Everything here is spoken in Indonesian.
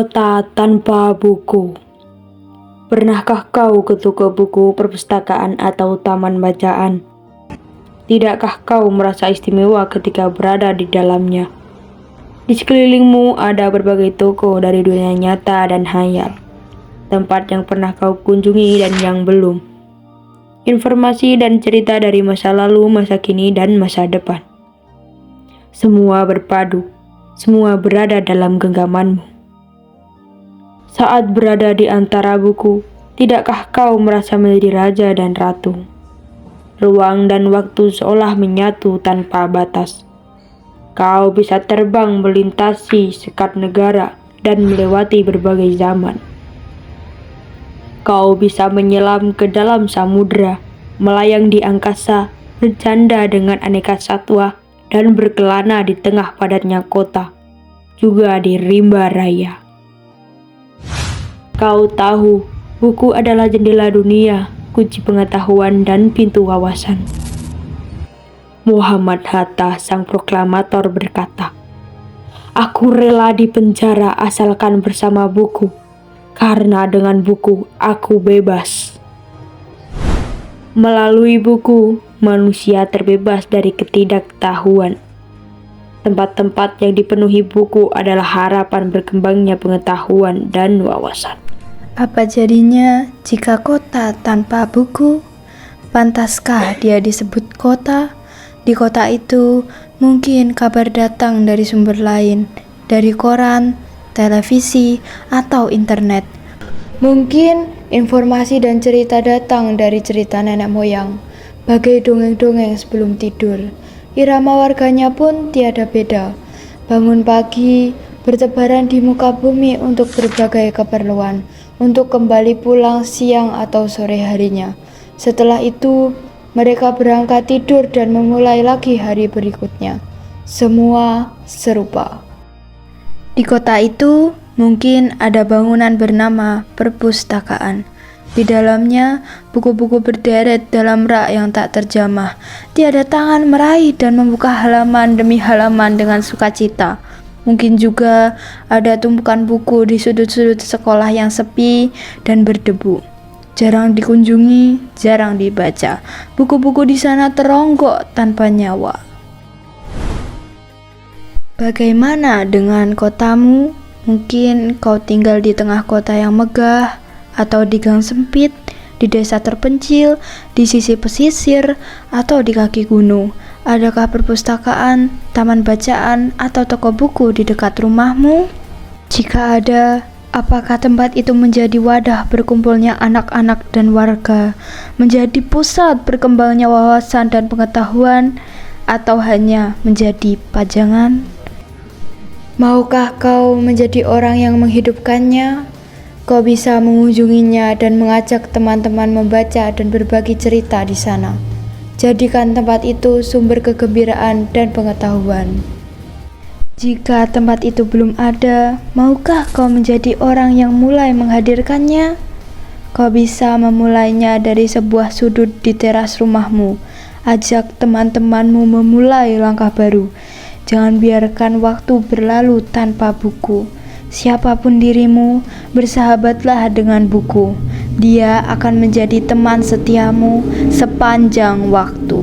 Kota tanpa buku. Pernahkah kau ke toko buku, perpustakaan, atau taman bacaan? Tidakkah kau merasa istimewa ketika berada di dalamnya? Di sekelilingmu ada berbagai toko dari dunia nyata dan hayal, tempat yang pernah kau kunjungi dan yang belum. Informasi dan cerita dari masa lalu, masa kini, dan masa depan. Semua berpadu, semua berada dalam genggamanmu. Saat berada di antara buku, tidakkah kau merasa menjadi raja dan ratu? Ruang dan waktu seolah menyatu tanpa batas. Kau bisa terbang melintasi sekat negara dan melewati berbagai zaman. Kau bisa menyelam ke dalam samudera, melayang di angkasa, bercanda dengan aneka satwa, dan berkelana di tengah padatnya kota, juga di rimba raya. Kau tahu, buku adalah jendela dunia, kunci pengetahuan, dan pintu wawasan. Muhammad Hatta, sang proklamator, berkata, "Aku rela dipenjara asalkan bersama buku, karena dengan buku aku bebas." Melalui buku, manusia terbebas dari ketidaktahuan. Tempat-tempat yang dipenuhi buku adalah harapan berkembangnya pengetahuan dan wawasan. Apa jadinya jika kota tanpa buku? Pantaskah dia disebut kota? Di kota itu mungkin kabar datang dari sumber lain, dari koran, televisi, atau internet. Mungkin informasi dan cerita datang dari cerita nenek moyang, bagai dongeng-dongeng sebelum tidur. Irama warganya pun tiada beda. Bangun pagi, bertebaran di muka bumi untuk berbagai keperluan, untuk kembali pulang siang atau sore harinya. Setelah itu, mereka berangkat tidur dan memulai lagi hari berikutnya. Semua serupa. Di kota itu, mungkin ada bangunan bernama perpustakaan. Di dalamnya, buku-buku berderet dalam rak yang tak terjamah. Tiada tangan meraih dan membuka halaman demi halaman dengan sukacita. Mungkin juga ada tumpukan buku di sudut-sudut sekolah yang sepi dan berdebu. Jarang dikunjungi, jarang dibaca. Buku-buku di sana teronggok tanpa nyawa. Bagaimana dengan kotamu? Mungkin kau tinggal di tengah kota yang megah, atau di gang sempit, di desa terpencil, di sisi pesisir, atau di kaki gunung. Adakah perpustakaan, taman bacaan, atau toko buku di dekat rumahmu? Jika ada, apakah tempat itu menjadi wadah berkumpulnya anak-anak dan warga, menjadi pusat berkembangnya wawasan dan pengetahuan, atau hanya menjadi pajangan? Maukah kau menjadi orang yang menghidupkannya? Kau bisa mengunjunginya dan mengajak teman-teman membaca dan berbagi cerita di sana. Jadikan tempat itu sumber kegembiraan dan pengetahuan. Jika tempat itu belum ada, maukah kau menjadi orang yang mulai menghadirkannya? Kau bisa memulainya dari sebuah sudut di teras rumahmu. Ajak teman-temanmu memulai langkah baru. Jangan biarkan waktu berlalu tanpa buku. Siapapun dirimu, bersahabatlah dengan buku. Dia akan menjadi teman setiamu sepanjang waktu.